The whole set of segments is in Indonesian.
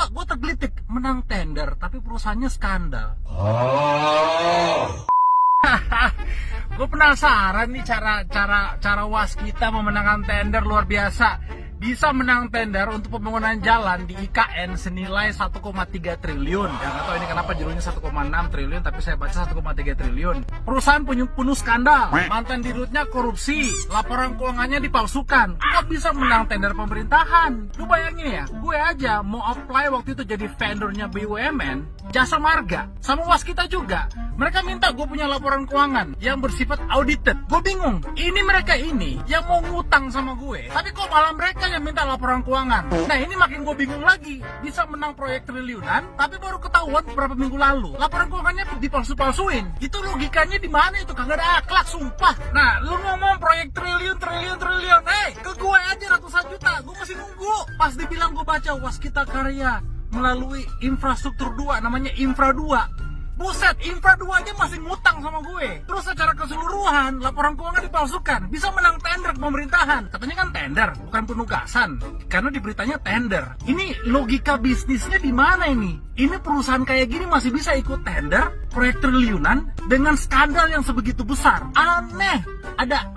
gue tergelitik menang tender tapi perusahaannya skandal. Gue penasaran nih cara waskita memenangkan tender luar biasa. Bisa menang tender untuk pembangunan jalan di IKN senilai 1,3 triliun. Ya nggak tahu ini kenapa judulnya 1,6 triliun, tapi saya baca 1,3 triliun. Perusahaan penuh skandal, mantan dirutnya korupsi, laporan keuangannya dipalsukan. Kok bisa menang tender pemerintahan? Lu bayangin ya, gue aja mau apply waktu itu jadi vendornya BUMN, Jasa Marga, sama waskita juga. Mereka minta gue punya laporan keuangan yang bersifat audited. Gue bingung, ini mereka ini yang mau ngutang sama gue, tapi kok malah mereka yang minta laporan keuangan. Nah ini makin gue bingung lagi. Bisa menang proyek triliunan, tapi baru ketahuan beberapa minggu lalu laporan keuangannya dipalsu-palsuin. Itu logikanya di mana itu? Kagak ada akhlak, sumpah. Nah, lu ngomong proyek triliun, ke gue aja ratusan juta, gue masih nunggu. Pas dibilang gue baca waskita karya melalui infrastruktur 2, namanya Infra 2. Buset, Infra 2 aja masih ngutang sama gue. Terus secara keseluruhan, laporan keuangan dipalsukan. Bisa menang tender ke pemerintahan. Katanya kan tender, bukan penugasan. Karena di beritanya tender. Ini logika bisnisnya di mana ini? Ini perusahaan kayak gini masih bisa ikut tender, proyek triliunan, dengan skandal yang sebegitu besar. Aneh. Ada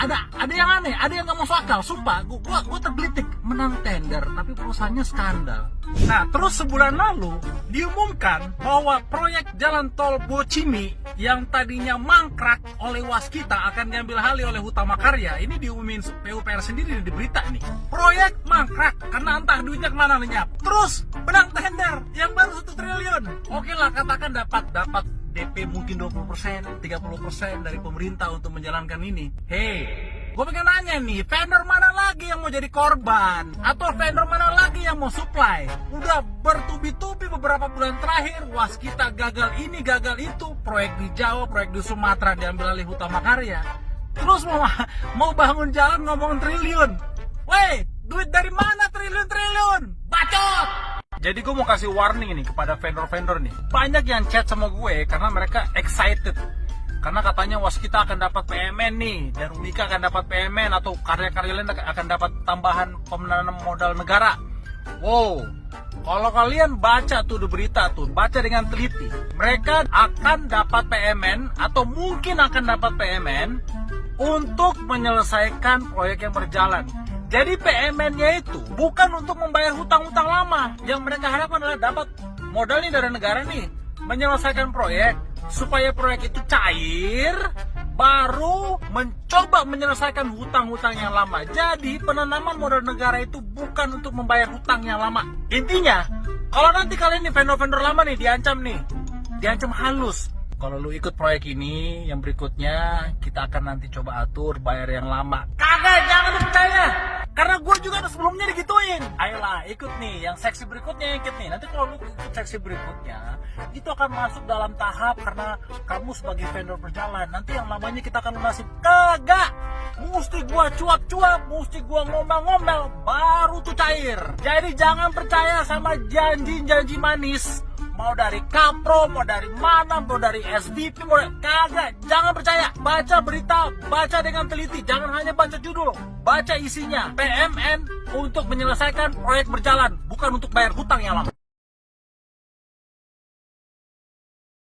yang aneh, ada yang gak masuk akal. Sumpah, gue tergelitik. Menang tender, tapi perusahaannya skandal. Nah, terus sebulan lalu diumumkan bahwa proyek jalan tol Bocimi yang tadinya mangkrak oleh waskita akan diambil alih oleh Hutama Karya. Ini diumumin PUPR sendiri di berita nih. Proyek mangkrak karena entah duitnya kemana lenyap. Terus menang tender yang baru 1 triliun. Oke lah, katakan dapat DP mungkin 20%, 30% dari pemerintah untuk menjalankan ini. Hei, gue pengen nanya nih, vendor mana lagi yang mau jadi korban? Atau vendor mana lagi yang mau supply? Udah bertubi-tubi beberapa bulan terakhir, waskita gagal ini, gagal itu. Proyek di Jawa, proyek di Sumatera diambil alih Hutama Karya. Terus mau bangun jalan ngomong triliun. Weh, duit dari mana triliun? Bacot! Jadi gue mau kasih warning nih kepada vendor-vendor nih. Banyak yang chat sama gue karena mereka excited. Karena katanya waskita akan dapat PMN nih, dan Unika akan dapat PMN, atau karya-karya lain akan dapat tambahan pendanaan modal negara. Wow, kalau kalian baca tuh di berita tuh, baca dengan teliti. Mereka akan dapat PMN atau mungkin akan dapat PMN untuk menyelesaikan proyek yang berjalan. Jadi PMN-nya itu bukan untuk membayar hutang-hutang lama. Yang mereka harapkan adalah dapat modal nih dari negara nih, menyelesaikan proyek supaya proyek itu cair, baru mencoba menyelesaikan hutang-hutang yang lama. Jadi penanaman modal negara itu bukan untuk membayar hutang yang lama. Intinya, kalau nanti kalian nih vendor-vendor lama nih diancam halus. Kalau lu ikut proyek ini, yang berikutnya kita akan nanti coba atur bayar yang lama. Kagak, jangan percaya. Karena gue juga sebelumnya digituin. Ayolah, ikut nih, yang seksi berikutnya ikut nih. Nanti kalau lu ikut seksi berikutnya, itu akan masuk dalam tahap karena kamu sebagai vendor berjalan. Nanti yang lamanya kita akan lunasin. Kagak, mesti gue cuap-cuap, mesti gue ngomel-ngomel, baru tuh cair. Jadi jangan percaya sama janji-janji manis. Mau dari Kapro, mau dari mana, mau dari SBP, kagak, jangan percaya. Baca berita, baca dengan teliti, jangan hanya baca judul, baca isinya. PMN untuk menyelesaikan proyek berjalan, bukan untuk bayar hutang yang lama.